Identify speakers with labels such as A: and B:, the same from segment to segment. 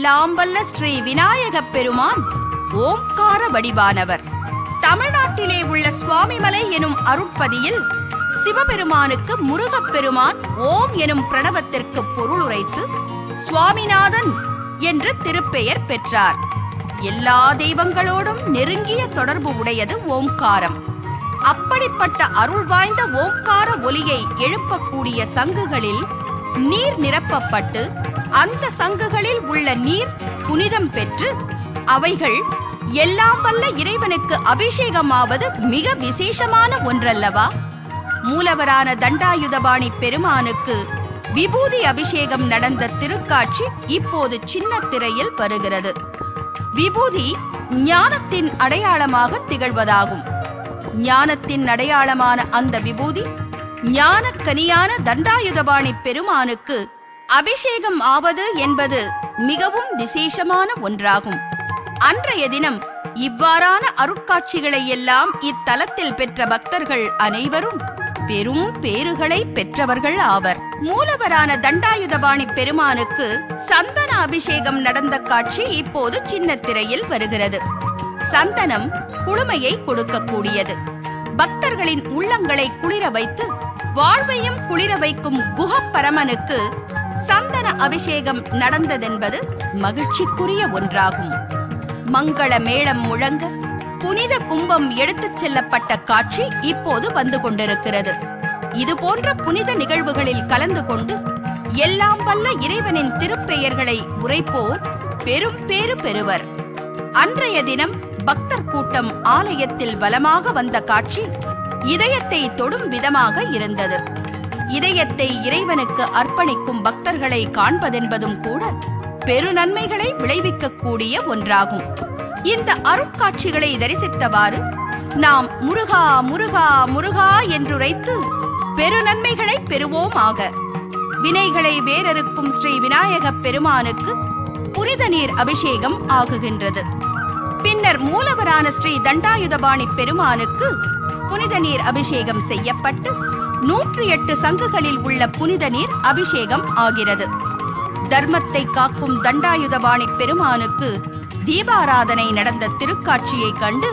A: எல்லாம் வல்ல ஸ்ரீ விநாயகப் பெருமான் ஓம்கார வடிவானவர். தமிழ்நாட்டிலே உள்ள சுவாமிமலை எனும் அருட்பதியில் சிவபெருமானுக்கு முருகப்பெருமான் ஓம் எனும் பிரணவத்திற்கு பொருளுரைத்து சுவாமிநாதன் என்று திருப்பெயர் பெற்றார். எல்லா தெய்வங்களோடும் நெருங்கிய தொடர்பு உடையது ஓம்காரம். அப்படிப்பட்ட அருள் வாய்ந்த ஓம்கார ஒலியை எழுப்பக்கூடிய சங்குகளில் நீர் நிரப்பப்பட்டு அந்த சங்குகளில் உள்ள நீர் புனிதம் பெற்று அவைகள் எல்லாம் வல்ல இறைவனுக்கு அபிஷேகமாவது மிக விசேஷமான ஒன்றல்லவா? மூலவரான தண்டாயுதபாணி பெருமானுக்கு விபூதி அபிஷேகம் நடந்த திருக்காட்சி இப்போது சின்ன திரையில் வருகிறது. விபூதி ஞானத்தின் அடையாளமாக திகழ்வதாகும். ஞானத்தின் அடையாளமான அந்த விபூதி ஞானக்கனியான தண்டாயுதபாணி பெருமானுக்கு அபிஷேகம் ஆவது என்பது மிகவும் விசேஷமான ஒன்றாகும். அன்றைய தினம் இவ்வாறான அருட்காட்சிகளை எல்லாம் இத்தலத்தில் பெற்ற பக்தர்கள் அனைவரும் பெரும் பேறுகளை பெற்றவர்கள் ஆவர். மூலவரான தண்டாயுதபாணி பெருமானுக்கு சந்தன அபிஷேகம் நடந்த காட்சி இப்போது சின்ன திரையில் வருகிறது. சந்தனம் குளுமையை கொடுக்கக்கூடியது. பக்தர்களின் உள்ளங்களை குளிர வைத்து வாழ்வையும் குளிர வைக்கும் குஹப்பரமனுக்கு சந்தன அபிஷேகம் நடந்ததென்பது மகிழ்ச்சிக்குரிய ஒன்றாகும். மங்கள மேளம் முழங்க புனித கும்பம் எடுத்துச் செல்லப்பட்ட காட்சி இப்போது வந்து கொண்டிருக்கிறது. இது போன்ற புனித நிகழ்வுகளில் கலந்து கொண்டு எல்லாம் வல்ல இறைவனின் திருப்பெயர்களை உரைப்போர் பெரும் பேறு பெறுவர். அன்றைய தினம் பக்தர் கூட்டம் ஆலயத்தில் பலமாக வந்த காட்சி இதயத்தை தொடும் விதமாக இருந்தது. இதயத்தை இறைவனுக்கு அர்ப்பணிக்கும் பக்தர்களை காண்பதென்பதும் கூட பெருநன்மைகளை விளைவிக்கக்கூடிய ஒன்றாகும். இந்த அருட்காட்சிகளை தரிசித்தவாறு நாம் முருகா முருகா முருகா என்றுரைத்து பெருநன்மைகளை பெறுவோமாக. வினைகளை வேறறுக்கும் ஸ்ரீ விநாயகப் பெருமானுக்கு புனித நீர் அபிஷேகம் ஆகுகின்றது. பின்னர் மூலவரான ஸ்ரீ தண்டாயுதபாணி பெருமானுக்கு புனித நீர் அபிஷேகம் செய்யப்பட்டு 108 சங்குகளில் உள்ள புனித நீர் அபிஷேகம் ஆகிறது. தர்மத்தை காக்கும் தண்டாயுதபாணி பெருமானுக்கு தீபாராதனை நடந்த திருக்காட்சியை கண்டு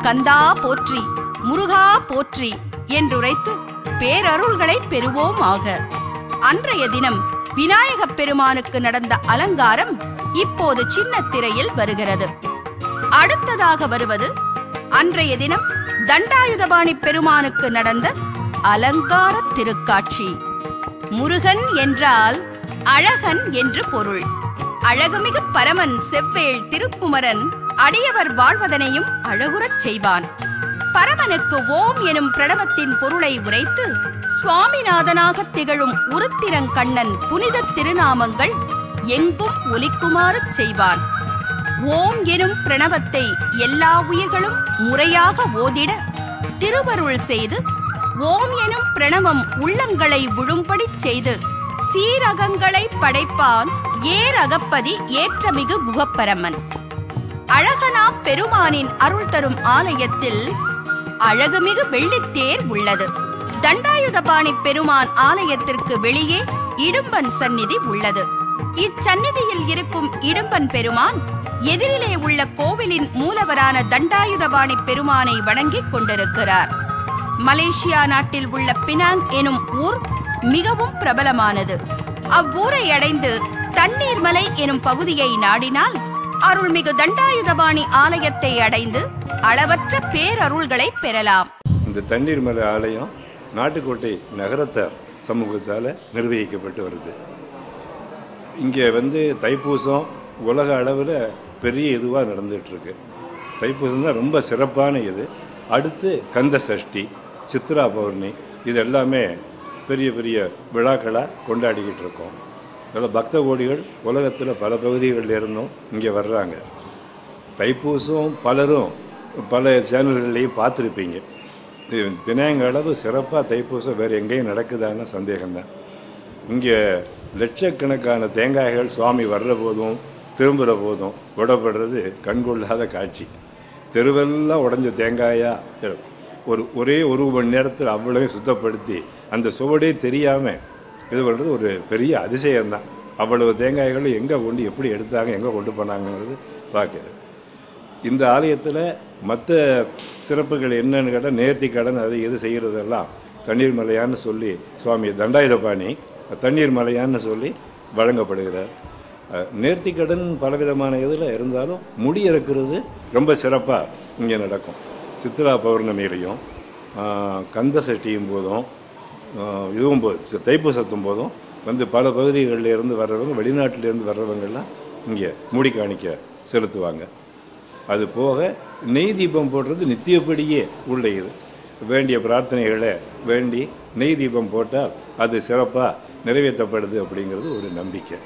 A: கந்தா போற்றி முருகா போற்றி என்றுரைத்து பேரருள்களை பெறுவோமாக. அன்றைய தினம் விநாயகப் பெருமானுக்கு நடந்த அலங்காரம் இப்போது சின்ன திரையில் வருகிறது. அடுத்ததாக வருவது அன்றைய தினம் தண்டாயுதபாணி பெருமானுக்கு நடந்த அலங்கார திருக்காட்சி. முருகன் என்றால் அழகன் என்று பொருள். அழகுமிகு பரமன் செவ்வேள் திருக்குமரன் அடியவர் வாழ்வதனையும் அழகுறச் செய்வான். பரமனுக்கு ஓம் எனும் பிரணவத்தின் பொருளை உரைத்து சுவாமிநாதனாக திகழும் உருத்திரங்கண்ணன் புனித திருநாமங்கள் எங்கும் ஒலிக்குமாறு செய்வான். ஓம் எனும் பிரணவத்தை எல்லா உயிர்களும் முறையாக ஓதிட திருவருள் செய்து ஓம் எனும் பிரணவம் உள்ளங்களை விழும்படி செய்து சீரகங்களை படைப்பான் ஏரகப்பதி ஏற்றமிகு குகப்பரமன். அழகனா பெருமானின் அருள் தரும் ஆலயத்தில் அழகுமிகு வெள்ளித்தேர் உள்ளது. தண்டாயுதபாணி பெருமான் ஆலயத்திற்கு வெளியே இடும்பன் சந்நிதி உள்ளது. இச்சந்நிதியில் இருக்கும் இடும்பன் பெருமான் எதிரிலே உள்ள கோவிலின் மூலவரான தண்டாயுதபாணி பெருமானை வணங்கிக் கொண்டிருக்கிறார். மலேசியா நாட்டில் உள்ள பினாங் எனும் ஊர் மிகவும் பிரபலமானது. அவ்வூரை அடைந்து தண்ணீர்மலை எனும் பகுதியை நாடினால் அருள்மிகு தண்டாயுதபாணி ஆலயத்தை அடைந்து அளவற்ற பேரருள்களை பெறலாம்.
B: இந்த தண்ணீர்மலை ஆலயம் நாட்டுக்கோட்டை நகரத்தார் சமூகத்தால் நிர்வகிக்கப்பட்டு வருது. இங்கே தைப்பூசம் உலக அளவில் பெரிய இதுவாக நடந்துட்டு இருக்கு. தைப்பூசம் தான் ரொம்ப சிறப்பான இது. அடுத்து கந்த சஷ்டி, சித்ரா பௌர்ணமி, இது எல்லாமே பெரிய பெரிய விழாக்களாக கொண்டாடிக்கிட்டு இருக்கோம். இதில் பக்த கோடிகள் உலகத்தில் பல பகுதிகளில் இருந்தும் இங்கே வர்றாங்க. தைப்பூசம் பலரும் பல சேனல்கள்லையும் பார்த்துருப்பீங்க. பினாங்க அளவு சிறப்பாக தைப்பூசம் வேறு எங்கேயும் நடக்குதான்னு சந்தேகம்தான். இங்கே லட்சக்கணக்கான தேங்காய்கள் சுவாமி வர்ற போதும் திரும்புகிற போதும் விடப்படுறது கண்கொள்ளாத காட்சி. தெருவெல்லாம் உடஞ்ச தேங்காயா ஒரே ஒரு மணி நேரத்தில் அவ்வளவே சுத்தப்படுத்தி அந்த சுவடே தெரியாமல் இது பண்ணுறது ஒரு பெரிய அதிசயம்தான். அவ்வளவு தேங்காய்கள் எங்கே கொண்டு எப்படி எடுத்தாங்க, எங்கே கொண்டு போனாங்கிறது பார்க்குறது. இந்த ஆலயத்தில் மற்ற சிறப்புகள் என்னன்னு கேட்டால், நேர்த்தி கடன் அது எது செய்கிறதெல்லாம் தண்ணீர் மலையான்னு சொல்லி சுவாமி தண்டாயுதபாணி தண்ணீர் மலையான்னு சொல்லி வழங்கப்படுகிறார். நேர்த்தி கடன் பலவிதமான இதில் இருந்தாலும் முடி இறக்கிறது ரொம்ப சிறப்பாக இங்கே நடக்கும். சித்ரா பௌர்ணமியிலையும் கந்த சஷ்டியும் போதும் இதுவும் தைப்பூசத்தும் போதும் வந்து பல பகுதிகளில் இருந்து வர்றவங்க, வெளிநாட்டிலேருந்து வர்றவங்கெல்லாம் இங்கே மூடி காணிக்க செலுத்துவாங்க. அது போக நெய் தீபம் போடுறது நித்தியப்படியே உள்ள இது. வேண்டிய பிரார்த்தனைகளை வேண்டி நெய் தீபம் போட்டால் அது சிறப்பாக நிறைவேற்றப்படுது அப்படிங்கிறது ஒரு நம்பிக்கை.